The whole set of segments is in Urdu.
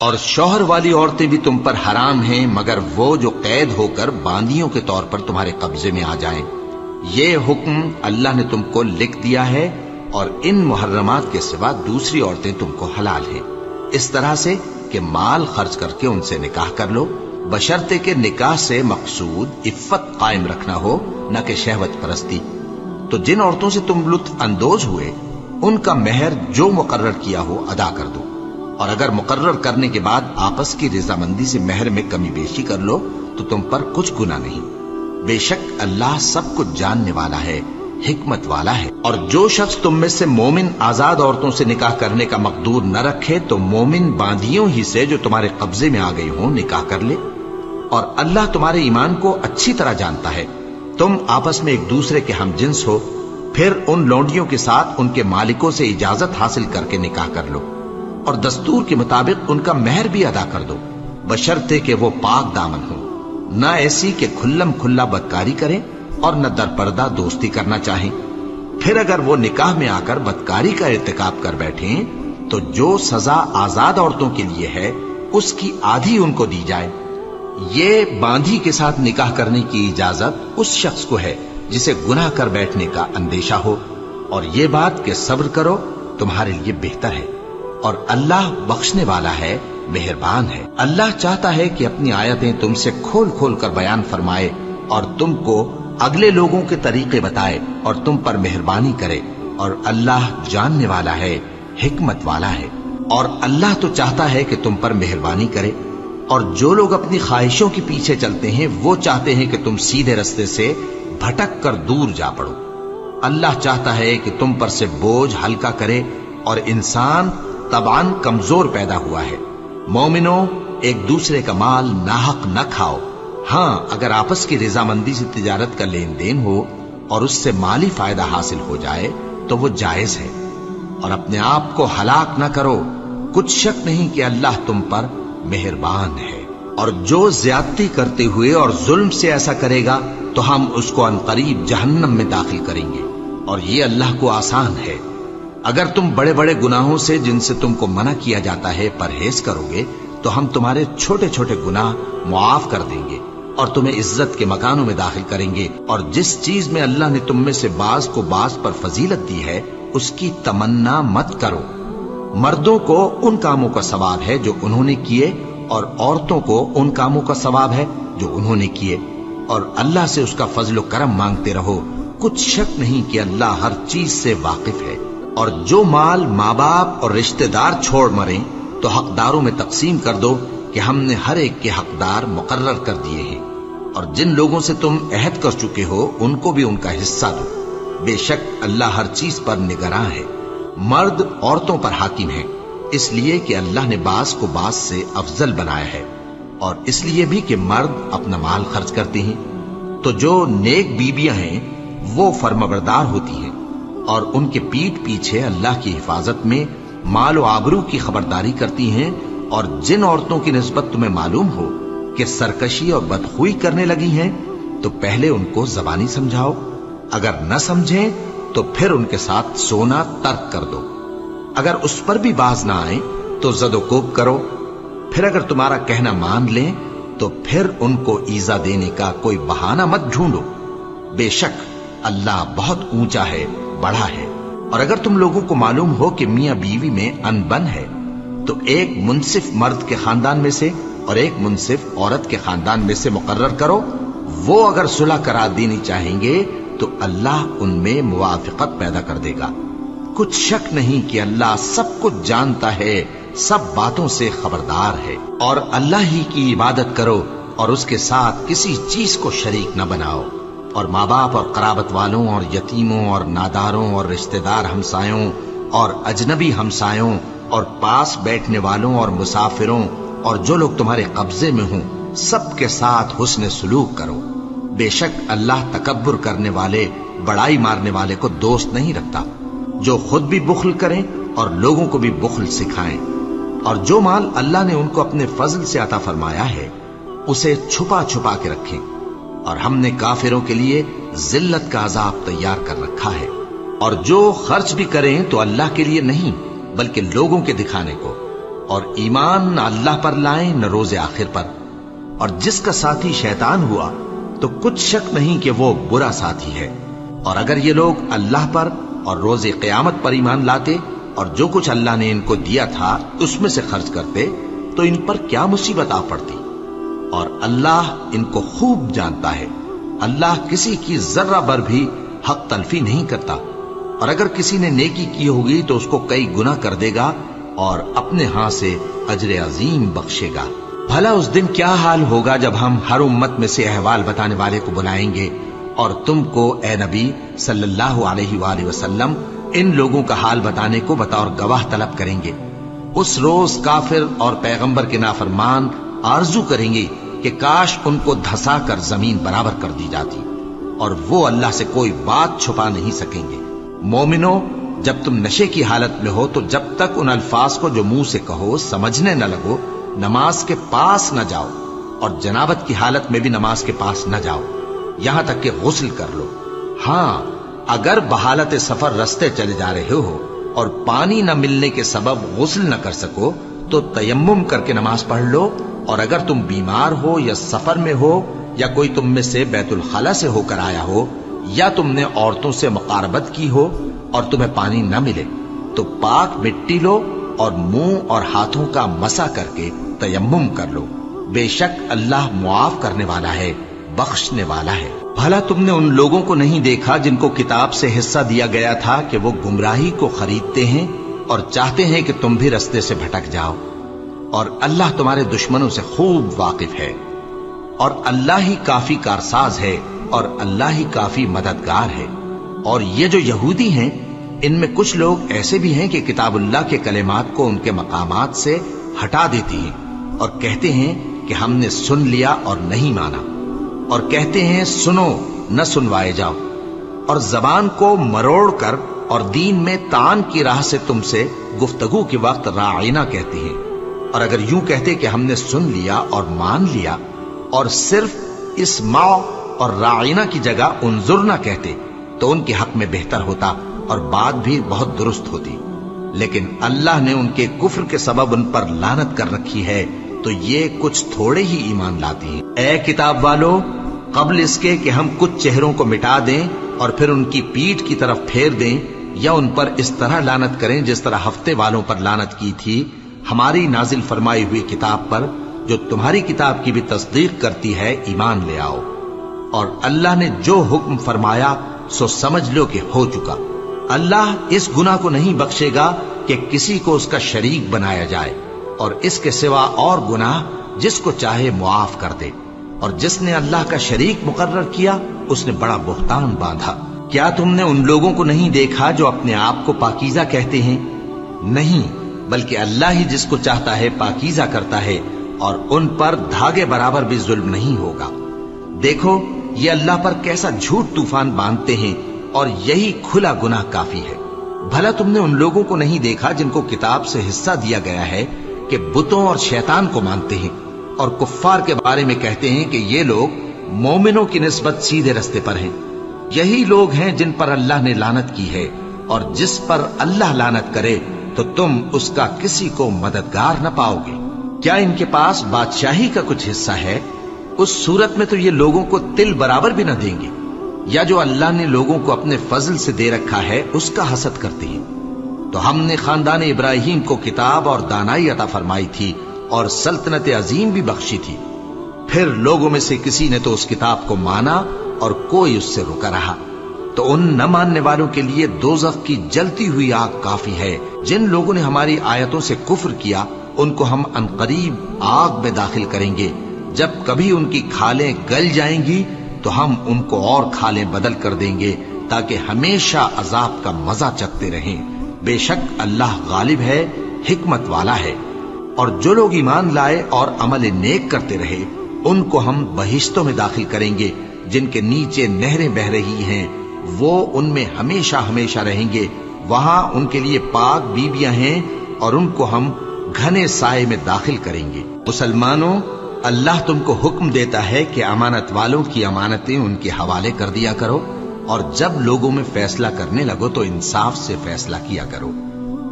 اور شوہر والی عورتیں بھی تم پر حرام ہیں مگر وہ جو قید ہو کر باندیوں کے طور پر تمہارے قبضے میں آ جائیں۔ یہ حکم اللہ نے تم کو لکھ دیا ہے، اور ان محرمات کے سوا دوسری عورتیں تم کو حلال ہیں، اس طرح سے کہ مال خرچ کر کے ان سے نکاح کر لو، بشرطے کہ نکاح سے مقصود عفت قائم رکھنا ہو، نہ کہ شہوت پرستی۔ تو جن عورتوں سے تم لطف اندوز ہوئے ان کا مہر جو مقرر کیا ہو ادا کر دو، اور اگر مقرر کرنے کے بعد آپس کی رضامندی سے مہر میں کمی بیشی کر لو تو تم پر کچھ گناہ نہیں۔ بے شک اللہ سب کچھ جاننے والا ہے، حکمت والا ہے۔ اور جو شخص تم میں سے مومن آزاد عورتوں سے نکاح کرنے کا مقدور نہ رکھے تو مومن باندیوں ہی سے جو تمہارے قبضے میں آ گئی ہوں نکاح کر لے، اور اللہ تمہارے ایمان کو اچھی طرح جانتا ہے۔ تم آپس میں ایک دوسرے کے ہم جنس ہو، پھر ان لونڈیوں کے ساتھ ان کے مالکوں سے اجازت حاصل کر کے نکاح کر لو، اور دستور کے مطابق ان کا مہر بھی ادا کر دو، بشرطے کہ وہ پاک دامن ہو، نہ ایسی کہ کھلم کھلا بدکاری کریں اور نہ در پردہ دوستی کرنا چاہیں۔ پھر اگر وہ نکاح میں آ کر بدکاری کا ارتکاب کر بیٹھیں تو جو سزا آزاد عورتوں کے لیے ہے اس کی آدھی ان کو دی جائے۔ یہ باندھی کے ساتھ نکاح کرنے کی اجازت اس شخص کو ہے جسے گناہ کر بیٹھنے کا اندیشہ ہو، اور یہ بات کہ صبر کرو تمہارے لیے بہتر ہے، اور اللہ بخشنے والا ہے، مہربان ہے۔ اللہ چاہتا ہے کہ اپنی آیتیں تم سے کھول کھول کر بیان فرمائے اور تم کو اگلے لوگوں کے طریقے بتائے اور تم پر مہربانی کرے، اور اللہ جاننے والا ہے، حکمت والا ہے۔ اور اللہ تو چاہتا ہے کہ تم پر مہربانی کرے، اور جو لوگ اپنی خواہشوں کے پیچھے چلتے ہیں وہ چاہتے ہیں کہ تم سیدھے رستے سے بھٹک کر دور جا پڑو۔ اللہ چاہتا ہے کہ تم پر سے بوجھ ہلکا کرے، اور انسان طبعاً کمزور پیدا ہوا ہے۔ مومنوں، ایک دوسرے کا مال ناحق نہ کھاؤ، ہاں اگر آپس کی رضامندی سے تجارت کا لین دین ہو اور اس سے مالی فائدہ حاصل ہو جائے تو وہ جائز ہے، اور اپنے آپ کو ہلاک نہ کرو، کچھ شک نہیں کہ اللہ تم پر مہربان ہے۔ اور جو زیادتی کرتے ہوئے اور ظلم سے ایسا کرے گا تو ہم اس کو عنقریب جہنم میں داخل کریں گے، اور یہ اللہ کو آسان ہے۔ اگر تم بڑے بڑے گناہوں سے جن سے تم کو منع کیا جاتا ہے پرہیز کرو گے تو ہم تمہارے چھوٹے چھوٹے گناہ معاف کر دیں گے اور تمہیں عزت کے مکانوں میں داخل کریں گے۔ اور جس چیز میں اللہ نے تم میں سے بعض کو بعض پر فضیلت دی ہے اس کی تمنا مت کرو۔ مردوں کو ان کاموں کا ثواب ہے جو انہوں نے کیے، اور عورتوں کو ان کاموں کا ثواب ہے جو انہوں نے کیے، اور اللہ سے اس کا فضل و کرم مانگتے رہو، کچھ شک نہیں کہ اللہ ہر چیز سے واقف ہے۔ اور جو مال ماں باپ اور رشتہ دار چھوڑ مریں تو حقداروں میں تقسیم کر دو کہ ہم نے ہر ایک کے حقدار مقرر کر دیے ہیں، اور جن لوگوں سے تم عہد کر چکے ہو ان کو بھی ان کا حصہ دو، بے شک اللہ ہر چیز پر نگراں ہے۔ مرد عورتوں پر حاکم ہے، اس لیے کہ اللہ نے بعض کو بعض سے افضل بنایا ہے، اور اس لیے بھی کہ مرد اپنا مال خرچ کرتے ہیں۔ تو جو نیک بیویاں ہیں وہ فرمانبردار ہوتی ہیں، اور ان کے پیٹھ پیچھے اللہ کی حفاظت میں مال و آبرو کی خبرداری کرتی ہیں۔ اور جن عورتوں کی نسبت تمہیں معلوم ہو کہ سرکشی اور بدخوئی کرنے لگی ہیں تو پہلے ان کو زبانی سمجھاؤ، اگر نہ سمجھیں تو پھر ان کے ساتھ سونا ترک کر دو۔ اگر اس پر بھی باز نہ آئیں تو زد و کوب کرو، پھر اگر تمہارا کہنا مان لیں تو پھر ان کو ایذا دینے کا کوئی بہانہ مت ڈھونڈو، بے شک اللہ بہت اونچا ہے، بڑا ہے۔ اور اگر تم لوگوں کو معلوم ہو کہ میاں بیوی میں انبن ہے تو ایک منصف مرد کے خاندان میں سے اور ایک منصف عورت کے خاندان میں سے مقرر کرو، وہ اگر صلح کرا دینی چاہیں گے تو اللہ ان میں موافقت پیدا کر دے گا۔ کچھ شک نہیں کہ اللہ سب کچھ جانتا ہے، سب باتوں سے خبردار ہے۔ اور اللہ ہی کی عبادت کرو اور اس کے ساتھ کسی چیز کو شریک نہ بناؤ، اور ماں باپ اور قرابت والوں اور یتیموں اور ناداروں اور رشتہ دار ہمسایوں اور اجنبی ہمسایوں اور پاس بیٹھنے والوں اور مسافروں اور جو لوگ تمہارے قبضے میں ہوں سب کے ساتھ حسن سلوک کرو، بے شک اللہ تکبر کرنے والے، بڑائی مارنے والے کو دوست نہیں رکھتا۔ جو خود بھی بخل کریں اور لوگوں کو بھی بخل سکھائیں، اور جو مال اللہ نے ان کو اپنے فضل سے عطا فرمایا ہے اسے چھپا چھپا کے رکھیں، اور ہم نے کافروں کے لیے ذلت کا عذاب تیار کر رکھا ہے۔ اور جو خرچ بھی کریں تو اللہ کے لیے نہیں بلکہ لوگوں کے دکھانے کو، اور ایمان نہ اللہ پر لائیں نہ روز آخر پر، اور جس کا ساتھی شیطان ہوا تو کچھ شک نہیں کہ وہ برا ساتھی ہے۔ اور اگر یہ لوگ اللہ پر اور روز قیامت پر ایمان لاتے اور جو کچھ اللہ نے ان کو دیا تھا اس میں سے خرچ کرتے تو ان پر کیا مصیبت آ پڑتی، اور اللہ ان کو خوب جانتا ہے۔ اللہ کسی کی ذرہ بر بھی حق تلفی نہیں کرتا، اور اگر کسی نے نیکی کی ہوگی تو اس کو کئی گنا کر دے گا اور اپنے ہاں سے اجر عظیم بخشے گا۔ بھلا اس دن کیا حال ہوگا جب ہم ہر امت میں سے احوال بتانے والے کو بلائیں گے اور تم کو اے نبی صلی اللہ علیہ وآلہ وسلم ان لوگوں کا حال بتانے کو بطور گواہ طلب کریں گے۔ اس روز کافر اور پیغمبر کے نافرمان آرزو کریں گے کہ کاش ان کو دھسا کر زمین برابر کر دی جاتی، اور وہ اللہ سے کوئی بات چھپا نہیں سکیں گے۔ مومنو، جب تم نشے کی حالت میں ہو تو جب تک ان الفاظ کو جو منہ سے کہو سمجھنے نہ لگو نماز کے پاس نہ جاؤ، اور جنابت کی حالت میں بھی نماز کے پاس نہ جاؤ یہاں تک کہ غسل کر لو۔ ہاں، اگر بحالت سفر رستے چلے جا رہے ہو اور پانی نہ ملنے کے سبب غسل نہ کر سکو تو تیمم کر کے نماز پڑھ لو، اور اگر تم بیمار ہو یا سفر میں ہو یا کوئی تم میں سے بیت الخلا سے ہو کر آیا ہو یا تم نے عورتوں سے مقاربت کی ہو اور تمہیں پانی نہ ملے تو پاک مٹی لو اور منہ اور ہاتھوں کا مسح کر کے تیمم کر لو، بے شک اللہ معاف کرنے والا ہے، بخشنے والا ہے۔ بھلا تم نے ان لوگوں کو نہیں دیکھا جن کو کتاب سے حصہ دیا گیا تھا کہ وہ گمراہی کو خریدتے ہیں اور چاہتے ہیں کہ تم بھی رستے سے بھٹک جاؤ، اور اللہ تمہارے دشمنوں سے خوب واقف ہے، اور اللہ ہی کافی کارساز ہے اور اللہ ہی کافی مددگار ہے۔ اور یہ جو یہودی ہیں ان میں کچھ لوگ ایسے بھی ہیں کہ کتاب اللہ کے کلمات کو ان کے مقامات سے ہٹا دیتی ہیں اور کہتے ہیں کہ ہم نے سن لیا اور نہیں مانا، اور کہتے ہیں سنو نہ سنوائے جاؤ، اور زبان کو مروڑ کر اور دین میں طعن کی راہ سے تم سے گفتگو کے وقت راعینا کہتے ہیں، اور اگر یوں کہتے کہ ہم نے سن لیا اور مان لیا اور صرف اسمع اور راعینا کی جگہ انظرنا کہتے تو ان کے حق میں بہتر ہوتا اور بات بھی بہت درست ہوتی، لیکن اللہ نے ان کے کفر کے سبب ان پر لعنت کر رکھی ہے تو یہ کچھ تھوڑے ہی ایمان لاتے ہیں۔ اے کتاب والو، قبل اس کے کہ ہم کچھ چہروں کو مٹا دیں اور پھر ان کی پیٹھ کی طرف پھیر دیں یا ان پر اس طرح لعنت کریں جس طرح ہفتے والوں پر لعنت کی تھی، ہماری نازل فرمائی ہوئی کتاب پر جو تمہاری کتاب کی بھی تصدیق کرتی ہے ایمان لے آؤ، اور اللہ نے جو حکم فرمایا سو سمجھ لو کہ ہو چکا۔ اللہ اس گناہ کو نہیں بخشے گا کہ کسی کو اس کا شریک بنایا جائے، اور اس کے سوا اور گناہ جس کو چاہے معاف کر دے، اور جس نے اللہ کا شریک مقرر کیا اس نے بڑا بہتان باندھا۔ کیا تم نے ان لوگوں کو نہیں دیکھا جو اپنے آپ کو پاکیزہ کہتے ہیں؟ نہیں، بلکہ اللہ ہی جس کو چاہتا ہے پاکیزہ کرتا ہے، اور ان پر دھاگے برابر بھی ظلم نہیں ہوگا۔ دیکھو یہ اللہ پر کیسا جھوٹ طوفان باندھتے ہیں، اور یہی کھلا گناہ کافی ہے۔ بھلا تم نے ان لوگوں کو نہیں دیکھا جن کو کتاب سے حصہ دیا گیا ہے کہ بتوں اور شیطان کو مانتے ہیں، اور کفار کے بارے میں کہتے ہیں کہ یہ لوگ مومنوں کی نسبت سیدھے رستے پر ہیں۔ یہی لوگ ہیں جن پر اللہ نے لعنت کی ہے، اور جس پر اللہ لعنت کرے تو تم اس کا کسی کو مددگار نہ پاؤ گے۔ کیا ان کے پاس بادشاہی کا کچھ حصہ ہے؟ اس صورت میں تو یہ لوگوں کو تل برابر بھی نہ دیں گے، یا جو اللہ نے لوگوں کو اپنے فضل سے دے رکھا ہے اس کا حسد کرتے ہیں۔ تو ہم نے خاندان ابراہیم کو کتاب اور دانائی عطا فرمائی تھی اور سلطنت عظیم بھی بخشی تھی، پھر لوگوں میں سے کسی نے تو اس کتاب کو مانا اور کوئی اس سے رکا رہا، تو ان نہ ماننے والوں کے لیے دوزخ کی جلتی ہوئی آگ کافی ہے۔ جن لوگوں نے ہماری آیتوں سے کفر کیا ان کو ہم عنقریب آگ میں داخل کریں گے، جب کبھی ان کی کھالیں گل جائیں گی تو ہم ان کو اور کھالیں بدل کر دیں گے تاکہ ہمیشہ عذاب کا مزہ چکھتے رہیں۔ بے شک اللہ غالب ہے، حکمت والا ہے۔ اور جو لوگ ایمان لائے اور عمل نیک کرتے رہے ان کو ہم بہشتوں میں داخل کریں گے جن کے نیچے نہریں بہ رہی ہیں، وہ ان میں ہمیشہ ہمیشہ رہیں گے، وہاں ان کے لیے پاک بیویاں ہیں اور ان کو ہم گھنے سائے میں داخل کریں گے۔ مسلمانوں، اللہ تم کو حکم دیتا ہے کہ امانت والوں کی امانتیں ان کے حوالے کر دیا کرو، اور جب لوگوں میں فیصلہ کرنے لگو تو انصاف سے فیصلہ کیا کرو۔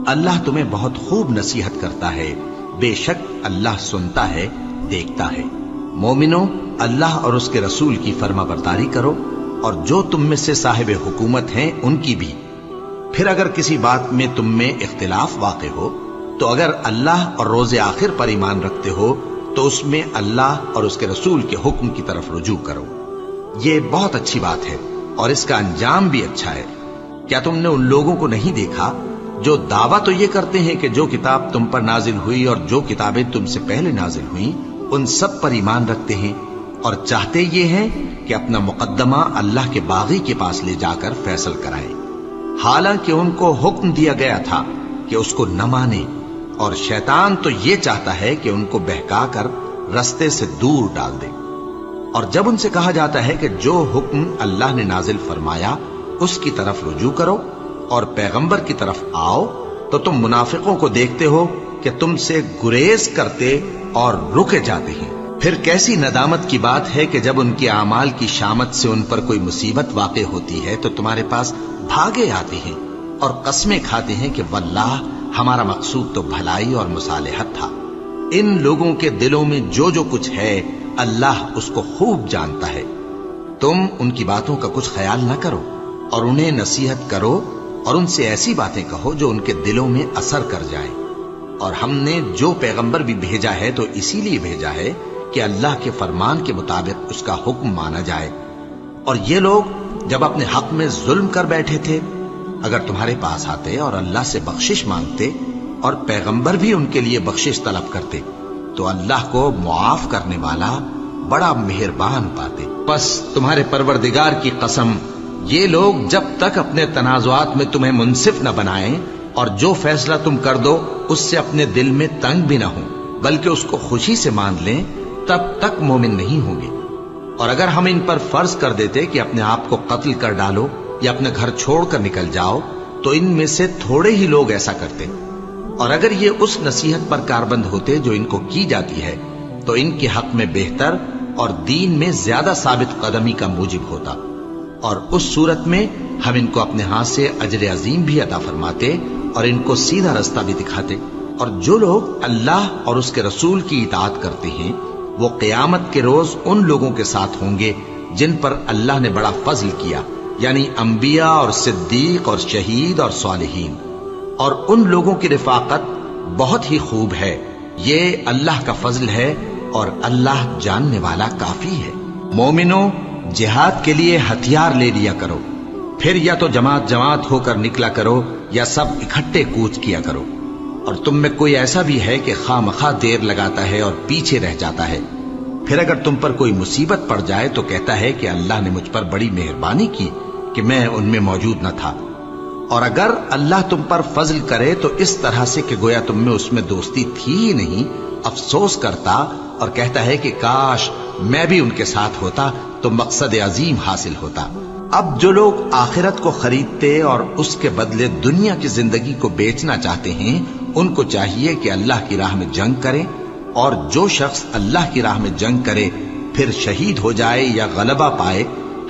اللہ تمہیں بہت خوب نصیحت کرتا ہے، بے شک اللہ سنتا ہے، دیکھتا ہے۔ مومنو، اللہ اور اس کے رسول کی فرما برداری کرو، اور جو تم میں سے صاحب حکومت ہیں ان کی بھی۔ پھر اگر کسی بات میں تم میں اختلاف واقع ہو تو اگر اللہ اور روز آخر پر ایمان رکھتے ہو تو اس میں اللہ اور اس کے رسول کے حکم کی طرف رجوع کرو۔ یہ بہت اچھی بات ہے اور اس کا انجام بھی اچھا ہے۔ کیا تم نے ان لوگوں کو نہیں دیکھا جو دعویٰ تو یہ کرتے ہیں کہ جو کتاب تم پر نازل ہوئی اور جو کتابیں تم سے پہلے نازل ہوئیں ان سب پر ایمان رکھتے ہیں، اور چاہتے یہ ہیں کہ اپنا مقدمہ اللہ کے باغی کے پاس لے جا کر فیصل کرائیں، حالانکہ ان کو حکم دیا گیا تھا کہ اس کو نہ مانے، اور شیطان تو یہ چاہتا ہے کہ ان کو بہکا کر رستے سے دور ڈال دے۔ اور جب ان سے کہا جاتا ہے کہ جو حکم اللہ نے نازل فرمایا اس کی طرف رجوع کرو اور پیغمبر کی طرف آؤ، تو تم منافقوں کو دیکھتے ہو کہ تم سے گریز کرتے اور رکے جاتے ہیں۔ پھر کیسی ندامت کی بات ہے کہ جب ان کے اعمال کی شامت سے ان پر کوئی مصیبت واقع ہوتی ہے تو تمہارے پاس بھاگے آتے ہیں اور قسمیں کھاتے ہیں کہ واللہ ہمارا مقصود تو بھلائی اور مصالحت تھا۔ ان لوگوں کے دلوں میں جو جو کچھ ہے اللہ اس کو خوب جانتا ہے۔ تم ان کی باتوں کا کچھ خیال نہ کرو اور انہیں نصیحت کرو اور ان سے ایسی باتیں کہو جو ان کے دلوں میں اثر کر جائیں۔ اور ہم نے جو پیغمبر بھی بھیجا ہے تو اسی لیے بھیجا ہے کہ اللہ کے فرمان کے مطابق اس کا حکم مانا جائے۔ اور یہ لوگ جب اپنے حق میں ظلم کر بیٹھے تھے، اگر تمہارے پاس آتے اور اللہ سے بخشش مانگتے اور پیغمبر بھی ان کے لیے بخشش طلب کرتے تو اللہ کو معاف کرنے والا بڑا مہربان پاتے۔ پس تمہارے پروردگار کی قسم، یہ لوگ جب تک اپنے تنازعات میں تمہیں منصف نہ بنائیں اور جو فیصلہ تم کر دو اس سے اپنے دل میں تنگ بھی نہ ہوں بلکہ اس کو خوشی سے مان لیں، تب تک مومن نہیں ہوں گے۔ اور اگر ہم ان پر فرض کر دیتے کہ اپنے آپ کو قتل کر ڈالو یا اپنے گھر چھوڑ کر نکل جاؤ تو ان میں سے تھوڑے ہی لوگ ایسا کرتے، اور اگر یہ اس نصیحت پر کاربند ہوتے جو ان کو کی جاتی ہے تو ان کے حق میں بہتر اور دین میں زیادہ ثابت قدمی کا موجب ہوتا، اور اس صورت میں ہم ان کو اپنے ہاتھ سے اجر عظیم بھی عطا فرماتے اور ان کو سیدھا رستہ بھی دکھاتے۔ اور جو لوگ اللہ اور اس کے رسول کی اطاعت کرتے ہیں وہ قیامت کے روز ان لوگوں کے ساتھ ہوں گے جن پر اللہ نے بڑا فضل کیا، یعنی انبیاء اور صدیق اور شہید اور صالحین، اور ان لوگوں کی رفاقت بہت ہی خوب ہے۔ یہ اللہ کا فضل ہے اور اللہ جاننے والا کافی ہے۔ مومنو، جہاد کے لیے ہتھیار لے لیا کرو، پھر یا تو جماعت جماعت ہو کر نکلا کرو یا سب اکٹھے کوچ کیا کرو۔ اور تم میں کوئی ایسا بھی ہے کہ خواہ مخواہ دیر لگاتا ہے اور پیچھے رہ جاتا ہے، پھر اگر تم پر کوئی مصیبت پڑ جائے تو کہتا ہے کہ اللہ نے مجھ پر بڑی مہربانی کی کہ میں ان میں موجود نہ تھا۔ اور اگر اللہ تم پر فضل کرے تو اس طرح سے کہ گویا تم میں اس میں دوستی تھی ہی نہیں، افسوس کرتا اور کہتا ہے کہ کاش میں بھی ان کے ساتھ ہوتا تو مقصد عظیم حاصل ہوتا۔ اب جو لوگ آخرت کو خریدتے اور اس کے بدلے دنیا کی زندگی کو بیچنا چاہتے ہیں ان کو چاہیے کہ اللہ کی راہ میں جنگ کریں، اور جو شخص اللہ کی راہ میں جنگ کرے پھر شہید ہو جائے یا غلبہ پائے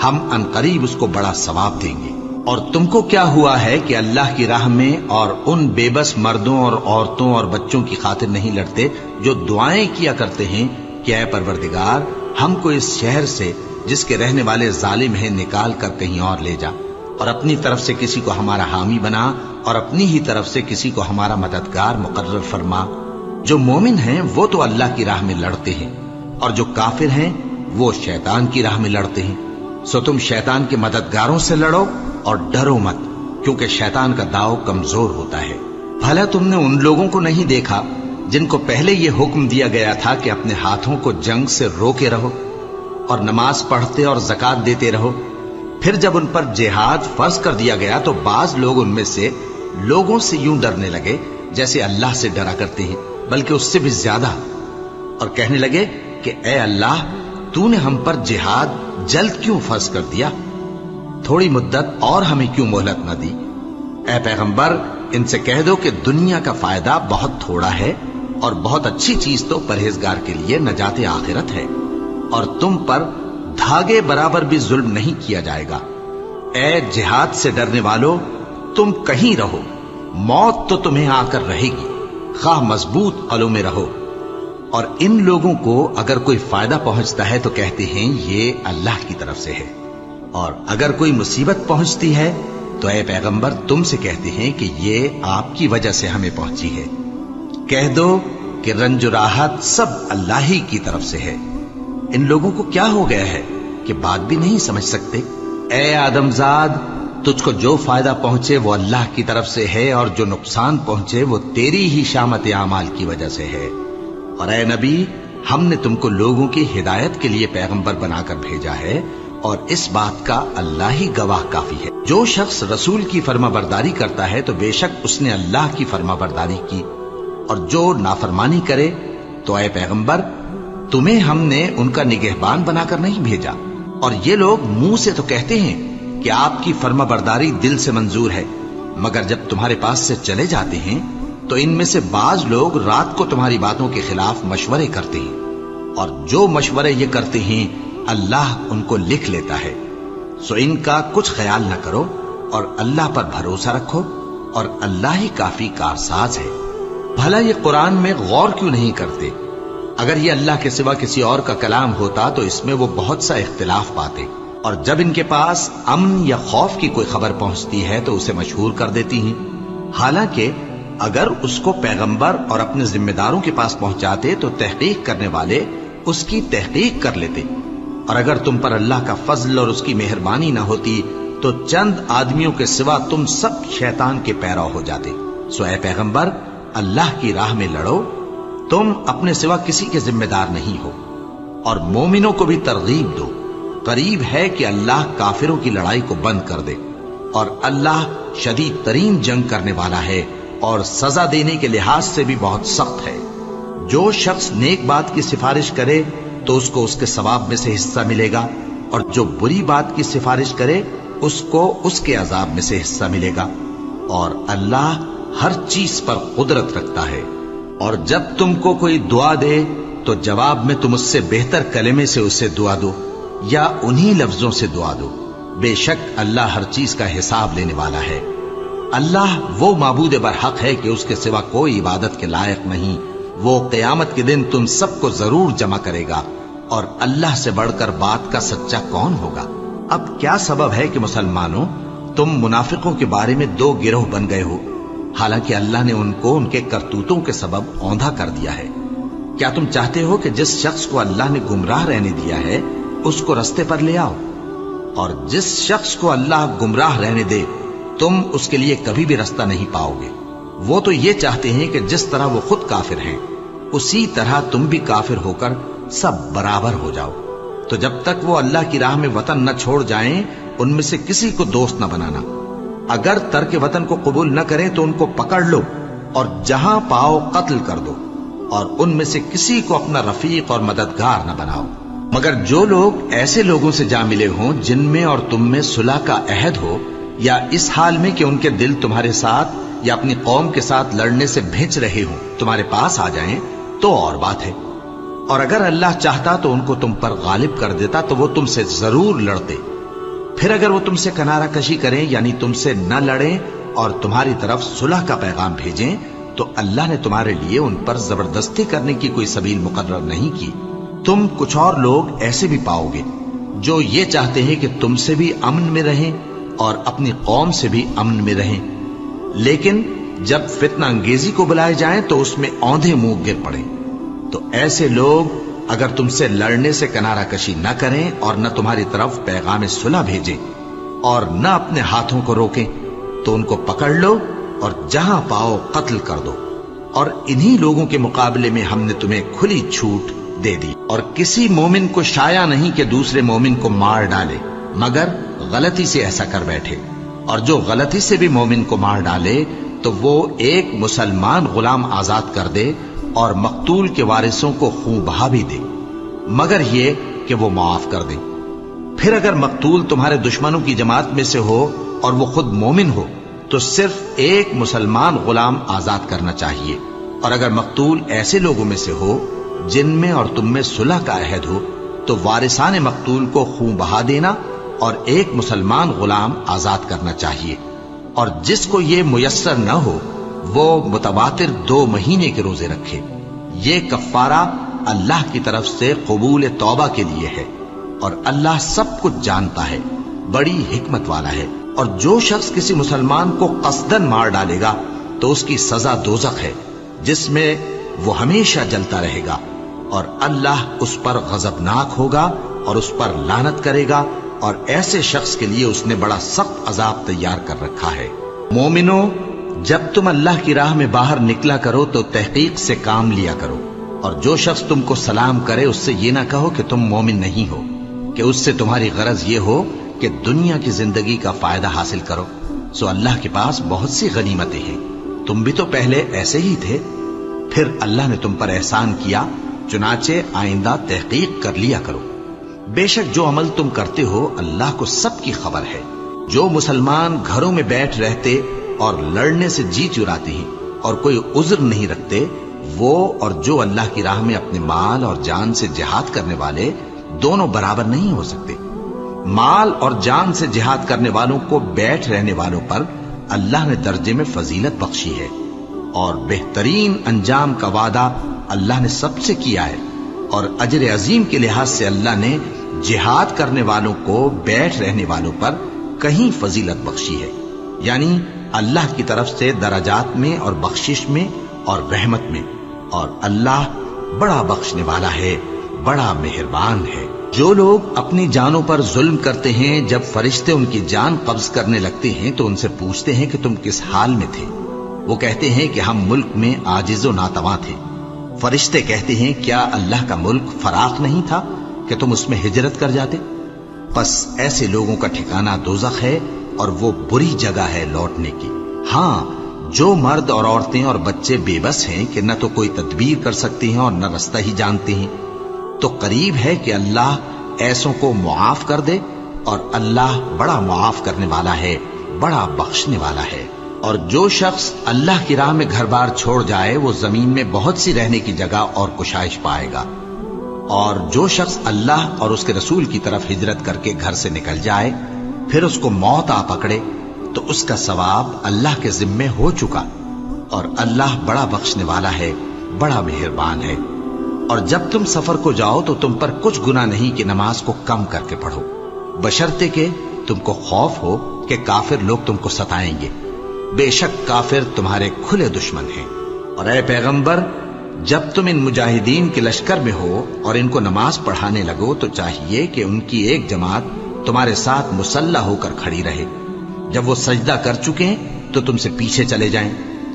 ہم عنقریب اس کو بڑا ثواب دیں گے۔ اور تم کو کیا ہوا ہے کہ اللہ کی راہ میں اور ان بے بس مردوں اور عورتوں اور بچوں کی خاطر نہیں لڑتے جو دعائیں کیا کرتے ہیں کہ اے پروردگار ہم کو اس شہر سے جس کے رہنے والے ظالم ہیں نکال کر کہیں اور لے جا، اور اپنی طرف سے کسی کو ہمارا حامی بنا اور اپنی ہی طرف سے کسی کو ہمارا مددگار مقرر فرما۔ جو مومن ہیں وہ تو اللہ کی راہ میں لڑتے ہیں، اور جو کافر ہیں وہ شیطان کی راہ میں لڑتے ہیں۔ سو تم شیطان کے مددگاروں سے لڑو اور ڈرو مت، کیونکہ شیطان کا داؤ کمزور ہوتا ہے۔ بھلا تم نے ان لوگوں کو نہیں دیکھا جن کو پہلے یہ حکم دیا گیا تھا کہ اپنے ہاتھوں کو جنگ سے روکے رہو اور نماز پڑھتے اور زکوٰۃ دیتے رہو، پھر جب ان پر جہاد فرض کر دیا گیا تو بعض لوگ ان میں سے لوگوں سے یوں ڈرنے لگے جیسے اللہ سے ڈرا کرتے ہیں، بلکہ اس سے بھی زیادہ، اور کہنے لگے کہ اے اللہ تو نے ہم پر جہاد جلد کیوں فرض کر دیا؟ تھوڑی مدت اور ہمیں کیوں مہلت نہ دی؟ اے پیغمبر ان سے کہہ دو کہ دنیا کا فائدہ بہت تھوڑا ہے اور بہت اچھی چیز تو پرہیزگار کے لیے نجات آخرت ہے، اور تم پر دھاگے برابر بھی ظلم نہیں کیا جائے گا۔ اے جہاد سے ڈرنے والو، تم کہیں رہو، موت تو تمہیں آ کر رہے گی، خواہ مضبوط قلعوں میں رہو۔ اور ان لوگوں کو اگر کوئی فائدہ پہنچتا ہے تو کہتے ہیں یہ اللہ کی طرف سے ہے، اور اگر کوئی مصیبت پہنچتی ہے تو اے پیغمبر تم سے کہتے ہیں کہ یہ آپ کی وجہ سے ہمیں پہنچی ہے۔ کہہ دو کہ رنج و راحت سب اللہ ہی کی طرف سے ہے۔ ان لوگوں کو کیا ہو گیا ہے کہ بات بھی نہیں سمجھ سکتے؟ اے آدم زاد، تجھ کو جو فائدہ پہنچے وہ اللہ کی طرف سے ہے، اور جو نقصان پہنچے وہ تیری ہی شامت اعمال کی وجہ سے ہے۔ اور اے نبی، ہم نے تم کو لوگوں کی ہدایت کے لیے پیغمبر بنا کر بھیجا ہے، اور اس بات کا اللہ ہی گواہ کافی ہے۔ جو شخص رسول کی فرما برداری کرتا ہے تو بے شک اس نے اللہ کی فرما برداری کی، اور جو نافرمانی کرے تو اے پیغمبر تمہیں ہم نے ان کا نگہبان بنا کر نہیں بھیجا۔ اور یہ لوگ منہ سے تو کہتے ہیں کہ آپ کی فرما برداری دل سے منظور ہے، مگر جب تمہارے پاس سے چلے جاتے ہیں تو ان میں سے بعض لوگ رات کو تمہاری باتوں کے خلاف مشورے کرتے ہیں، اور جو مشورے یہ کرتے ہیں اللہ ان کو لکھ لیتا ہے۔ سو ان کا کچھ خیال نہ کرو اور اللہ پر بھروسہ رکھو، اور اللہ ہی کافی کارساز ہے۔ بھلا یہ قرآن میں غور کیوں نہیں کرتے؟ اگر یہ اللہ کے سوا کسی اور کا کلام ہوتا تو اس میں وہ بہت سا اختلاف پاتے، اور جب ان کے پاس امن یا خوف کی کوئی خبر پہنچتی ہے تو اسے مشہور کر دیتی ہیں، حالانکہ اگر اس کو پیغمبر اور اپنے ذمہ داروں کے پاس پہنچاتے تو تحقیق کرنے والے اس کی تحقیق کر لیتے، اور اگر تم پر اللہ کا فضل اور اس کی مہربانی نہ ہوتی تو چند آدمیوں کے سوا تم سب شیطان کے پیرو ہو جاتے۔ سو اے پیغمبر، اللہ کی راہ میں لڑو، تم اپنے سوا کسی کے ذمہ دار نہیں ہو، اور مومنوں کو بھی ترغیب دو۔ قریب ہے کہ اللہ کافروں کی لڑائی کو بند کر دے، اور اللہ شدید ترین جنگ کرنے والا ہے اور سزا دینے کے لحاظ سے بھی بہت سخت ہے۔ جو شخص نیک بات کی سفارش کرے تو اس کو اس کے ثواب میں سے حصہ ملے گا، اور جو بری بات کی سفارش کرے اس کو اس کے عذاب میں سے حصہ ملے گا، اور اللہ ہر چیز پر قدرت رکھتا ہے۔ اور جب تم کو کوئی دعا دے تو جواب میں تم اس سے بہتر کلمے سے اسے دعا دو، یا انہی لفظوں سے دعا دو، بے شک اللہ ہر چیز کا حساب لینے والا ہے۔ اللہ وہ معبود برحق ہے کہ اس کے سوا کوئی عبادت کے لائق نہیں۔ وہ قیامت کے دن تم سب کو ضرور جمع کرے گا، اور اللہ سے بڑھ کر بات کا سچا کون ہوگا؟ اب کیا سبب ہے کہ مسلمانوں تم منافقوں کے بارے میں دو گروہ بن گئے ہو، حالانکہ اللہ نے ان کو ان کے کرتوتوں کے سبب اوندھا کر دیا ہے؟ کیا تم چاہتے ہو کہ جس شخص کو اللہ نے گمراہ رہنے دیا ہے اس کو رستے پر لے آؤ، اور جس شخص کو اللہ گمراہ رہنے دے تم اس کے لیے کبھی بھی رستہ نہیں پاؤ گے؟ وہ تو یہ چاہتے ہیں کہ جس طرح وہ خود کافر ہیں اسی طرح تم بھی کافر ہو کر سب برابر ہو جاؤ۔ تو جب تک وہ اللہ کی راہ میں وطن نہ چھوڑ جائیں ان میں سے کسی کو دوست نہ بنانا۔ اگر ترک وطن کو قبول نہ کریں تو ان کو پکڑ لو اور جہاں پاؤ قتل کر دو، اور ان میں سے کسی کو اپنا رفیق اور مددگار نہ بناؤ، مگر جو لوگ ایسے لوگوں سے جا ملے ہوں جن میں اور تم میں صلح کا عہد ہو، یا اس حال میں کہ ان کے دل تمہارے ساتھ یا اپنی قوم کے ساتھ لڑنے سے بھج رہے ہوں تمہارے پاس آ جائیں تو اور بات ہے۔ اور اگر اللہ چاہتا تو ان کو تم پر غالب کر دیتا تو وہ تم سے ضرور لڑتے۔ پھر اگر وہ تم سے کنارہ کشی کریں یعنی تم سے نہ لڑیں اور تمہاری طرف صلح کا پیغام بھیجیں تو اللہ نے تمہارے لیے ان پر زبردستی کرنے کی کوئی سبیل مقرر نہیں کی۔ تم کچھ اور لوگ ایسے بھی پاؤ گے جو یہ چاہتے ہیں کہ تم سے بھی امن میں رہیں اور اپنی قوم سے بھی امن میں رہیں، لیکن جب فتنہ انگیزی کو بلائے جائیں تو اس میں اوندھے منہ گر پڑیں۔ تو ایسے لوگ اگر تم سے لڑنے سے کنارہ کشی نہ کریں اور نہ تمہاری طرف پیغام صلح بھیجیں اور نہ اپنے ہاتھوں کو روکیں تو ان کو پکڑ لو اور جہاں پاؤ قتل کر دو۔ اور انہی لوگوں کے مقابلے میں ہم نے تمہیں کھلی چھوٹ دے دی، اور کسی مومن کو شایع نہیں کہ دوسرے مومن کو مار ڈالے مگر غلطی سے ایسا کر بیٹھے، اور جو غلطی سے بھی مومن کو مار ڈالے تو وہ ایک مسلمان غلام آزاد کر دے اور مقتول کے وارثوں کو خون بہا بھی دے، مگر یہ کہ وہ معاف کر دے۔ پھر اگر مقتول تمہارے دشمنوں کی جماعت میں سے ہو اور وہ خود مومن ہو تو صرف ایک مسلمان غلام آزاد کرنا چاہیے، اور اگر مقتول ایسے لوگوں میں سے ہو جن میں اور تم میں صلح کا عہد ہو تو وارثان مقتول کو خون بہا دینا اور ایک مسلمان غلام آزاد کرنا چاہیے، اور جس کو یہ میسر نہ ہو وہ متواتر 2 مہینے کے روزے رکھے. یہ کفارہ اللہ کی طرف سے قبول توبہ کے لیے ہے، اور اللہ سب کچھ جانتا ہے، بڑی حکمت والا ہے. اور جو شخص کسی مسلمان کو قصدن مار ڈالے گا تو اس کی سزا دوزخ ہے، جس میں وہ ہمیشہ جلتا رہے گا، اور اللہ اس پر غضبناک ہوگا اور اس پر لعنت کرے گا، اور ایسے شخص کے لیے اس نے بڑا سخت عذاب تیار کر رکھا ہے. مومنو، جب تم اللہ کی راہ میں باہر نکلا کرو تو تحقیق سے کام لیا کرو، اور جو شخص تم کو سلام کرے اس سے یہ نہ کہو کہ تم مومن نہیں ہو، کہ اس سے تمہاری غرض یہ ہو کہ دنیا کی زندگی کا فائدہ حاصل کرو. سو اللہ کے پاس بہت سی غنیمتیں ہیں، تم بھی تو پہلے ایسے ہی تھے، پھر اللہ نے تم پر احسان کیا، چنانچہ آئندہ تحقیق کر لیا کرو. بے شک جو عمل تم کرتے ہو اللہ کو سب کی خبر ہے. جو مسلمان گھروں میں بیٹھ رہتے اور لڑنے سے جی چراتے ہیں اور کوئی عذر نہیں رکھتے، وہ اور جو اللہ کی راہ میں اپنے مال اور جان سے جہاد کرنے والے دونوں برابر نہیں ہو سکتے. مال اور جان سے جہاد کرنے والوں کو بیٹھ رہنے والوں پر اللہ نے درجے میں فضیلت بخشی ہے، اور بہترین انجام کا وعدہ اللہ نے سب سے کیا ہے. اور اجر عظیم کے لحاظ سے اللہ نے جہاد کرنے والوں کو بیٹھ رہنے والوں پر کہیں فضیلت بخشی ہے، یعنی اللہ کی طرف سے درجات میں اور بخشش میں اور رحمت میں. اور اللہ بڑا بخشنے والا ہے، بڑا مہربان ہے. جو لوگ اپنی جانوں پر ظلم کرتے ہیں، جب فرشتے ان کی جان قبض کرنے لگتے ہیں تو ان سے پوچھتے ہیں کہ تم کس حال میں تھے؟ وہ کہتے ہیں کہ ہم ملک میں عاجز و ناتواں تھے. فرشتے کہتے ہیں کیا اللہ کا ملک فراخ نہیں تھا کہ تم اس میں ہجرت کر جاتے؟ پس ایسے لوگوں کا ٹھکانہ دوزخ ہے، اور وہ بری جگہ ہے لوٹنے کی. ہاں، جو مرد اور عورتیں اور بچے بے بس ہیں کہ نہ تو کوئی تدبیر کر سکتے ہیں اور نہ رستہ ہی جانتے ہیں، تو قریب ہے کہ اللہ ایسوں کو معاف کر دے، اور اللہ بڑا معاف کرنے والا ہے، بڑا بخشنے والا ہے. اور جو شخص اللہ کی راہ میں گھر بار چھوڑ جائے وہ زمین میں بہت سی رہنے کی جگہ اور کشائش پائے گا. اور جو شخص اللہ اور اس کے رسول کی طرف ہجرت کر کے گھر سے نکل جائے پھر اس کو موت آ پکڑے تو اس کا ثواب اللہ کے ذمے ہو چکا، اور اللہ بڑا بخشنے والا ہے، بڑا مہربان ہے. اور جب تم سفر کو جاؤ تو تم پر کچھ گناہ نہیں کہ نماز کو کم کر کے پڑھو، بشرطے کہ تم کو خوف ہو کہ کافر لوگ تم کو ستائیں گے. بے شک کافر تمہارے کھلے دشمن ہیں. اور اے پیغمبر، جب تم ان مجاہدین کے لشکر میں ہو اور ان کو نماز پڑھانے لگو تو چاہیے کہ ان کی ایک جماعت تمہارے ساتھ مسلح ہو کر کھڑی رہے. جب وہ سجدہ کر چکے تو تم سے پیچھے چلے جائیں،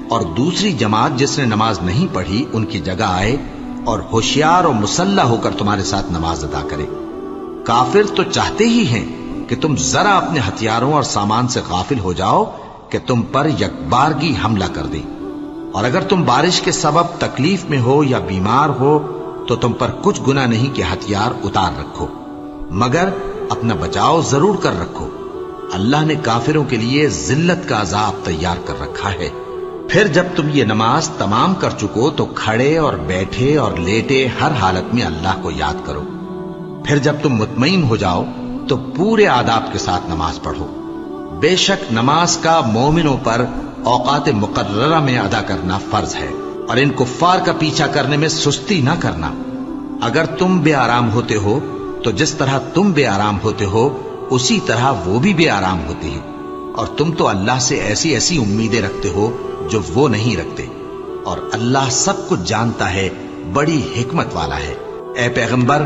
اور دوسری جماعت جس نے نماز نہیں پڑھی ان کی جگہ آئے اور ہوشیار اور مسلح ہو کر تمہارے ساتھ نماز ادا کرے. کافر تو چاہتے ہی ہیں کہ تم ذرا اپنے ہتھیاروں اور سامان سے غافل ہو جاؤ کہ تم پر یکبارگی حملہ کر دیں. اور اگر تم بارش کے سبب تکلیف میں ہو یا بیمار ہو تو تم پر کچھ گناہ نہیں کہ ہتھیار اتار رکھو، مگر اپنا بچاؤ ضرور کر رکھو. اللہ نے کافروں کے لیے ذلت کا عذاب تیار کر رکھا ہے. پھر جب تم یہ نماز تمام کر چکو تو کھڑے اور بیٹھے اور لیٹے ہر حالت میں اللہ کو یاد کرو. پھر جب تم مطمئن ہو جاؤ تو پورے آداب کے ساتھ نماز پڑھو. بے شک نماز کا مومنوں پر اوقات مقررہ میں ادا کرنا فرض ہے، اور ان کفار کا پیچھا کرنے میں سستی نہ کرنا. اگر تم بے آرام ہوتے ہو تو جس طرح تم بے آرام ہوتے ہو اسی طرح وہ بھی بے آرام ہوتے ہیں، اور تم تو اللہ سے ایسی ایسی امیدیں رکھتے ہو جو وہ نہیں رکھتے، اور اللہ سب کچھ جانتا ہے، بڑی حکمت والا ہے. اے پیغمبر،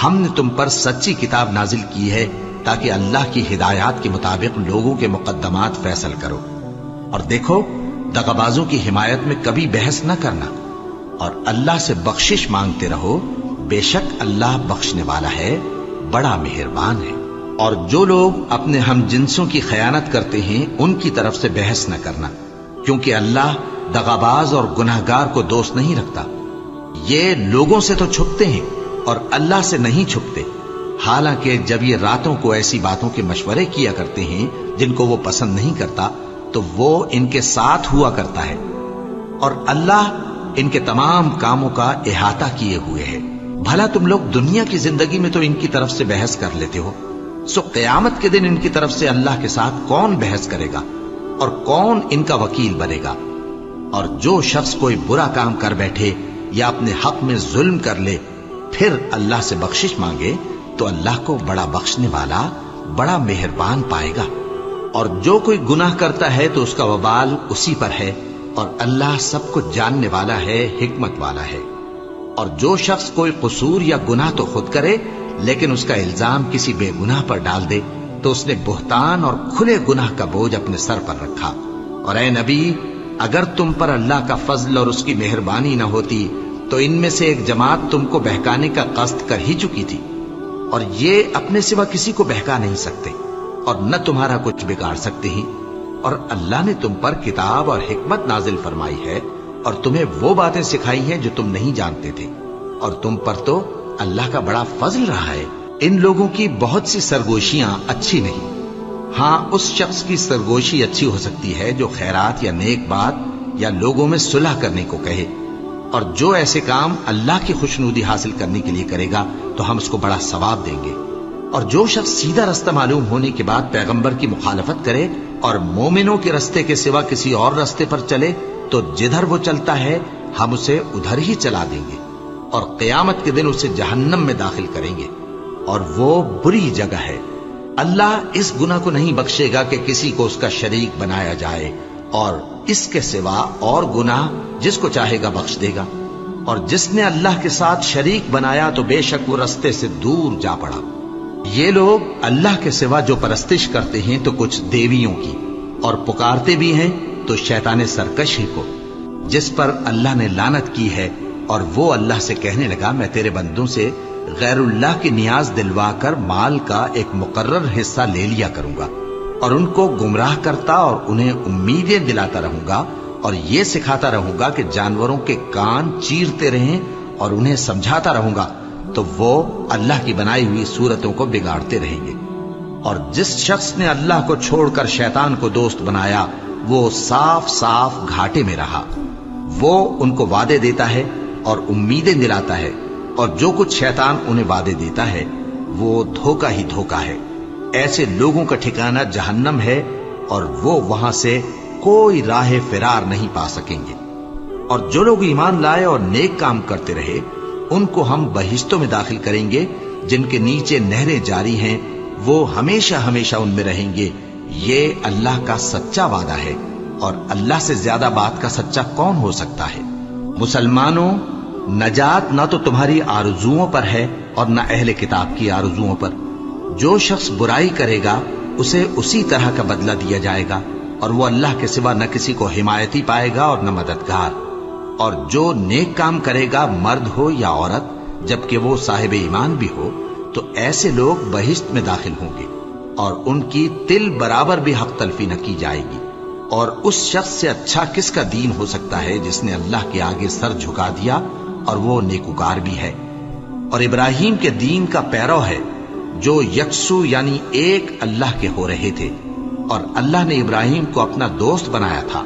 ہم نے تم پر سچی کتاب نازل کی ہے تاکہ اللہ کی ہدایات کے مطابق لوگوں کے مقدمات فیصل کرو. اور دیکھو، دغابازوں کی حمایت میں کبھی بحث نہ کرنا، اور اللہ سے بخشش مانگتے رہو. بے شک اللہ بخشنے والا ہے، بڑا مہربان ہے. اور جو لوگ اپنے ہم جنسوں کی خیانت کرتے ہیں ان کی طرف سے بحث نہ کرنا، کیونکہ اللہ دغاباز اور گناہگار کو دوست نہیں رکھتا. یہ لوگوں سے تو چھپتے ہیں اور اللہ سے نہیں چھپتے، حالانکہ جب یہ راتوں کو ایسی باتوں کے مشورے کیا کرتے ہیں جن کو وہ پسند نہیں کرتا تو وہ ان کے ساتھ ہوا کرتا ہے، اور اللہ ان کے تمام کاموں کا احاطہ کیے ہوئے ہے. بھلا تم لوگ دنیا کی زندگی میں تو ان کی طرف سے بحث کر لیتے ہو، سو قیامت کے دن ان کی طرف سے اللہ کے ساتھ کون بحث کرے گا اور کون ان کا وکیل بنے گا؟ اور جو شخص کوئی برا کام کر بیٹھے یا اپنے حق میں ظلم کر لے پھر اللہ سے بخشش مانگے تو اللہ کو بڑا بخشنے والا بڑا مہربان پائے گا. اور جو کوئی گناہ کرتا ہے تو اس کا وبال اسی پر ہے اور اللہ سب کچھ جاننے والا ہے، حکمت والا ہے. اور جو شخص کوئی قصور یا گناہ تو خود کرے لیکن اس کا الزام کسی بے گناہ پر ڈال دے تو اس نے بہتان اور کھلے گناہ کا بوجھ اپنے سر پر رکھا. اور اے نبی، اگر تم پر اللہ کا فضل اور اس کی مہربانی نہ ہوتی تو ان میں سے ایک جماعت تم کو بہکانے کا قصد کر ہی چکی تھی، اور یہ اپنے سوا کسی کو بہکا نہیں سکتے اور نہ تمہارا کچھ بگاڑ سکتے ہی. اور اللہ نے تم پر کتاب اور حکمت نازل فرمائی ہے اور تمہیں وہ باتیں سکھائی ہیں جو تم نہیں جانتے تھے، اور تم پر تو اللہ کا بڑا فضل رہا ہے. ان لوگوں کی بہت سی سرگوشیاں اچھی نہیں. ہاں، اس شخص کی سرگوشی اچھی ہو سکتی ہے جو خیرات یا نیک بات یا لوگوں میں صلح کرنے کو کہے، اور جو ایسے کام اللہ کی خوشنودی حاصل کرنے کے لیے کرے گا تو ہم اس کو بڑا ثواب دیں گے. اور جو شخص سیدھا رستہ معلوم ہونے کے بعد پیغمبر کی مخالفت کرے اور مومنوں کے رستے کے سوا کسی اور رستے پر چلے تو جدھر وہ چلتا ہے ہم اسے ادھر ہی چلا دیں گے اور قیامت کے دن اسے جہنم میں داخل کریں گے، اور وہ بری جگہ ہے. اللہ اس گناہ کو نہیں بخشے گا کہ کسی کو اس کا شریک بنایا جائے، اور اس کے سوا اور گناہ جس کو چاہے گا بخش دے گا. اور جس نے اللہ کے ساتھ شریک بنایا تو بے شک وہ رستے سے دور جا پڑا. یہ لوگ اللہ کے سوا جو پرستش کرتے ہیں تو کچھ دیویوں کی، اور پکارتے بھی ہیں تو شیطان سرکش ہی کو، جس پر اللہ نے لعنت کی ہے. اور وہ اللہ سے کہنے لگا میں تیرے بندوں سے غیر اللہ کی نیاز دلوا کر مال کا ایک مقرر حصہ لے لیا کروں گا، اور ان کو گمراہ کرتا اور انہیں امیدیں دلاتا رہوں گا، اور یہ سکھاتا رہوں گا کہ جانوروں کے کان چیرتے رہیں، اور انہیں سمجھاتا رہوں گا تو وہ اللہ کی بنائی ہوئی صورتوں کو بگاڑتے رہیں گے. اور جس شخص نے اللہ کو چھوڑ کر شیطان کو دوست بنایا وہ صاف صاف گھاٹے میں رہا. وہ ان کو وعدے دیتا ہے اور امیدیں دلاتا ہے، اور جو کچھ شیطان انہیں وعدے دیتا ہے وہ دھوکہ ہی دھوکہ ہے. ایسے لوگوں کا ٹھکانہ جہنم ہے اور وہ وہاں سے کوئی راہ فرار نہیں پا سکیں گے. اور جو لوگ ایمان لائے اور نیک کام کرتے رہے ان کو ہم بہشتوں میں داخل کریں گے جن کے نیچے نہریں جاری ہیں، وہ ہمیشہ ہمیشہ ان میں رہیں گے. یہ اللہ کا سچا وعدہ ہے، اور اللہ سے زیادہ بات کا سچا کون ہو سکتا ہے. مسلمانوں، نجات نہ تو تمہاری آرزوؤں پر ہے اور نہ اہل کتاب کی آرزوؤں پر. جو شخص برائی کرے گا اسے اسی طرح کا بدلہ دیا جائے گا، اور وہ اللہ کے سوا نہ کسی کو حمایتی پائے گا اور نہ مددگار. اور جو نیک کام کرے گا مرد ہو یا عورت جبکہ وہ صاحب ایمان بھی ہو تو ایسے لوگ بہشت میں داخل ہوں گے، اور ان کی تل برابر بھی حق تلفی نہ کی جائے گی. اور اس شخص سے اچھا کس کا دین ہو سکتا ہے جس نے اللہ کے آگے سر جھکا دیا اور وہ نیکوکار بھی ہے. اور ابراہیم کے دین کا پیرو ہے جو یکسو یعنی ایک اللہ کے ہو رہے تھے، اور اللہ نے ابراہیم کو اپنا دوست بنایا تھا.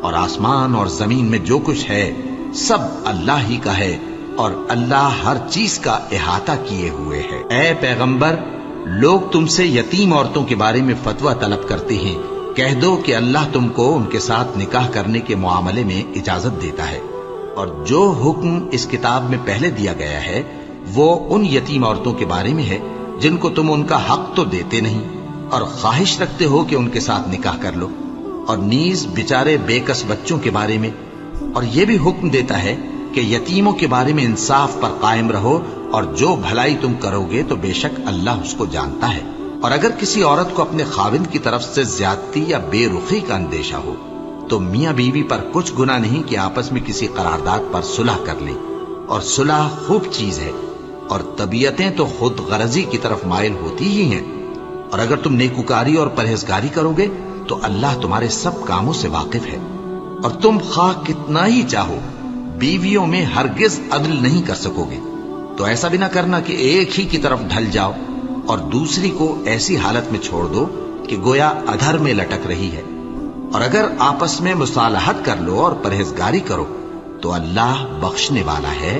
اور آسمان اور زمین میں جو کچھ ہے سب اللہ ہی کا ہے، اور اللہ ہر چیز کا احاطہ کیے ہوئے ہے. اے پیغمبر، لوگ تم سے یتیم عورتوں کے بارے میں فتویٰ طلب کرتے ہیں، کہہ دو کہ اللہ تم کو ان کے ساتھ نکاح کرنے کے معاملے میں اجازت دیتا ہے. اور جو حکم اس کتاب میں پہلے دیا گیا ہے وہ ان یتیم عورتوں کے بارے میں ہے جن کو تم ان کا حق تو دیتے نہیں اور خواہش رکھتے ہو کہ ان کے ساتھ نکاح کر لو، اور نیز بیچارے بے کس بچوں کے بارے میں. اور یہ بھی حکم دیتا ہے کہ یتیموں کے بارے میں انصاف پر قائم رہو، اور جو بھلائی تم کرو گے تو بے شک اللہ اس کو جانتا ہے. اور اگر کسی عورت کو اپنے خاوند کی طرف سے زیادتی یا بے رخی کا اندیشہ ہو تو میاں بیوی پر کچھ گناہ نہیں کہ آپس میں کسی قرارداد پر صلح کر لیں، اور صلح خوب چیز ہے. اور طبیعتیں تو خود غرضی کی طرف مائل ہوتی ہی ہیں. اور اگر تم نیکوکاری اور پرہیزگاری کرو گے تو اللہ تمہارے سب کاموں سے واقف ہے. اور تم خواہ کتنا ہی چاہو بیویوں میں ہرگز عدل نہیں کر سکو گے. تو ایسا بھی نہ کرنا کہ ایک ہی کی طرف ڈھل جاؤ اور دوسری کو ایسی حالت میں چھوڑ دو کہ گویا ادھر میں لٹک رہی ہے. اور اگر آپس میں مصالحت کر لو اور پرہیزگاری کرو تو اللہ بخشنے والا ہے،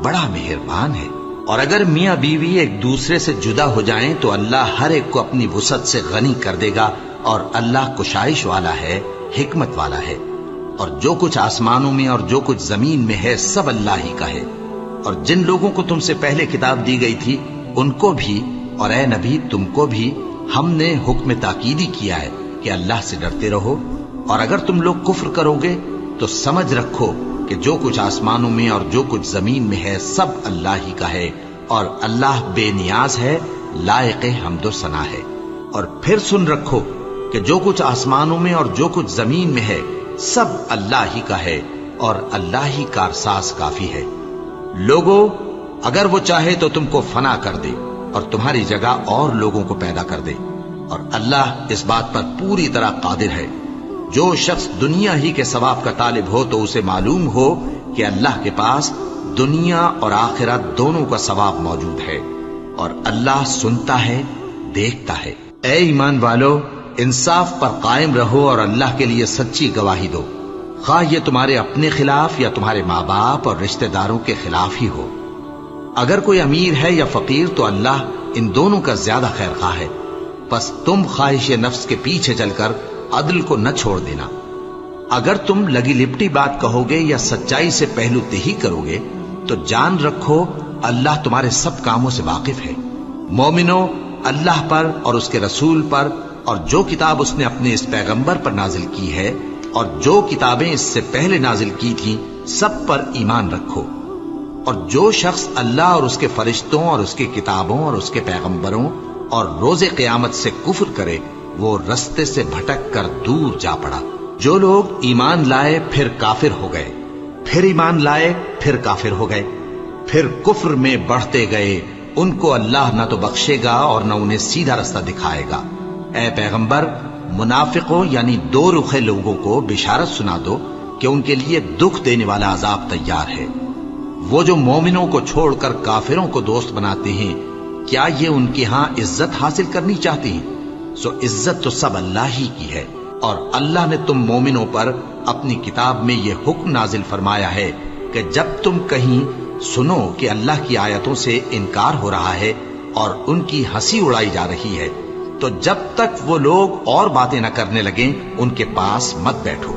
بڑا مہربان ہے. اور اگر میاں بیوی ایک دوسرے سے جدا ہو جائیں تو اللہ ہر ایک کو اپنی وسعت سے غنی کر دے گا، اور اللہ کشائش والا ہے، حکمت والا ہے. اور جو کچھ آسمانوں میں اور جو کچھ زمین میں ہے سب اللہ ہی کا ہے۔ اور جن لوگوں کو تم سے پہلے کتاب دی گئی تھی ان کو بھی اور اے نبی تم کو بھی ہم نے حکم تاکیدی کیا ہے کہ اللہ سے ڈرتے رہو، اور اگر تم لوگ کفر کرو گے تو سمجھ رکھو کہ جو کچھ آسمانوں میں اور جو کچھ زمین میں ہے سب اللہ ہی کا ہے، اور اللہ بے نیاز ہے، لائق حمد و ثنا ہے۔ اور پھر سن رکھو کہ جو کچھ آسمانوں میں اور جو کچھ زمین میں ہے سب اللہ ہی کا ہے، اور اللہ ہی کارساز کافی ہے۔ لوگو اگر وہ چاہے تو تم کو فنا کر دے اور تمہاری جگہ اور لوگوں کو پیدا کر دے، اور اللہ اس بات پر پوری طرح قادر ہے۔ جو شخص دنیا ہی کے ثواب کا طالب ہو تو اسے معلوم ہو کہ اللہ کے پاس دنیا اور آخرت دونوں کا ثواب موجود ہے، اور اللہ سنتا ہے، دیکھتا ہے۔ اے ایمان والو، انصاف پر قائم رہو اور اللہ کے لیے سچی گواہی دو، خواہ یہ تمہارے اپنے خلاف یا تمہارے ماں باپ اور رشتہ داروں کے خلاف ہی ہو۔ اگر کوئی امیر ہے یا فقیر تو اللہ ان دونوں کا زیادہ خیر خواہ ہے، پس تم خواہش نفس کے پیچھے چل کر عدل کو نہ چھوڑ دینا۔ اگر تم لگی لپٹی بات کہو گے یا سچائی سے پہلو تہی کرو گے تو جان رکھو اللہ تمہارے سب کاموں سے واقف ہے۔ مومنو، اللہ پر اور اس کے رسول پر اور جو کتاب اس نے اپنے اس پیغمبر پر نازل کی ہے اور جو کتابیں اس سے پہلے نازل کی تھیں سب پر ایمان رکھو۔ اور جو شخص اللہ اور اس کے فرشتوں اور اس کے کتابوں اور اس کے پیغمبروں اور روز قیامت سے کفر کرے وہ رستے سے بھٹک کر دور جا پڑا۔ جو لوگ ایمان لائے پھر کافر ہو گئے، پھر ایمان لائے پھر کافر ہو گئے، پھر کفر میں بڑھتے گئے، ان کو اللہ نہ تو بخشے گا اور نہ انہیں سیدھا رستہ دکھائے گا۔ اے پیغمبر، منافقوں یعنی دو رخے لوگوں کو بشارت سنا دو کہ ان کے لیے دکھ دینے والا عذاب تیار ہے۔ وہ جو مومنوں کو چھوڑ کر کافروں کو دوست بناتے ہیں، کیا یہ ان کے ہاں عزت حاصل کرنی چاہتے ہیں؟ سو عزت تو سب اللہ ہی کی ہے، اور اللہ نے تم مومنوں پر اپنی کتاب میں یہ حکم نازل فرمایا ہے کہ جب تم کہیں سنو کہ اللہ کی آیتوں سے انکار ہو رہا ہے اور ان کی ہنسی اڑائی جا رہی ہے تو جب تک وہ لوگ اور باتیں نہ کرنے لگیں ان کے پاس مت بیٹھو،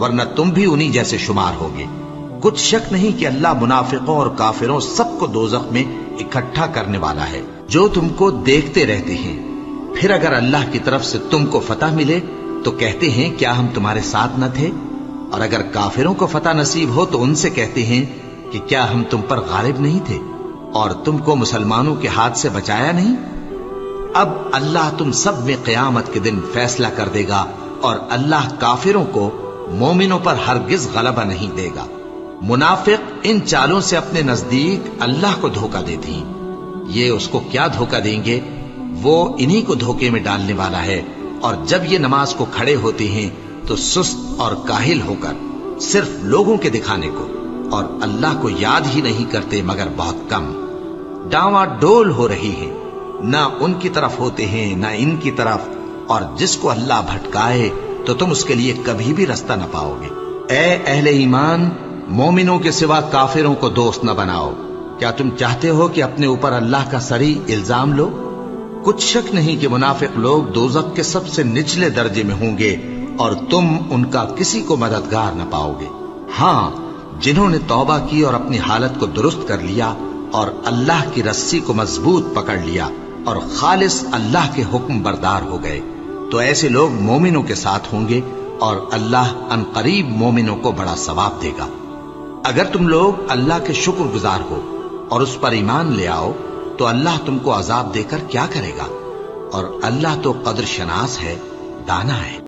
ورنہ تم بھی انہی جیسے شمار ہوگے۔ کچھ شک نہیں کہ اللہ منافقوں اور کافروں سب کو دوزخ میں اکٹھا کرنے والا ہے۔ جو تم کو دیکھتے رہتے ہیں، پھر اگر اللہ کی طرف سے تم کو فتح ملے تو کہتے ہیں کیا ہم تمہارے ساتھ نہ تھے، اور اگر کافروں کو فتح نصیب ہو تو ان سے کہتے ہیں کہ کیا ہم تم پر غالب نہیں تھے اور تم کو مسلمانوں کے ہاتھ سے بچایا نہیں۔ اب اللہ تم سب میں قیامت کے دن فیصلہ کر دے گا، اور اللہ کافروں کو مومنوں پر ہرگز غلبہ نہیں دے گا۔ منافق ان چالوں سے اپنے نزدیک اللہ کو دھوکہ دیتے ہیں، یہ اس کو کیا دھوکہ دیں گے؟ وہ انہی کو دھوکے میں ڈالنے والا ہے۔ اور جب یہ نماز کو کھڑے ہوتے ہیں تو سست اور کاہل ہو کر صرف لوگوں کے دکھانے کو اور اللہ کو یاد ہی نہیں کرتے مگر بہت کم۔ ڈاواں ڈول ہو رہی ہے، نہ ان کی طرف ہوتے ہیں نہ ان کی طرف، اور جس کو اللہ بھٹکائے تو تم اس کے لیے کبھی بھی رستہ نہ پاؤ گے۔ اے اہل ایمان، مومنوں کے سوا کافروں کو دوست نہ بناؤ۔ کیا تم چاہتے ہو کہ اپنے اوپر اللہ کا صریح الزام لو؟ کچھ شک نہیں کہ منافق لوگ دوزخ کے سب سے نچلے درجے میں ہوں گے اور تم ان کا کسی کو مددگار نہ پاؤ گے۔ ہاں، جنہوں نے توبہ کی اور اپنی حالت کو درست کر لیا اور اللہ کی رسی کو مضبوط پکڑ لیا اور خالص اللہ کے حکم بردار ہو گئے تو ایسے لوگ مومنوں کے ساتھ ہوں گے، اور اللہ ان قریب مومنوں کو بڑا ثواب دے گا۔ اگر تم لوگ اللہ کے شکر گزار ہو اور اس پر ایمان لے آؤ تو اللہ تم کو عذاب دے کر کیا کرے گا؟ اور اللہ تو قدر شناس ہے، دانا ہے۔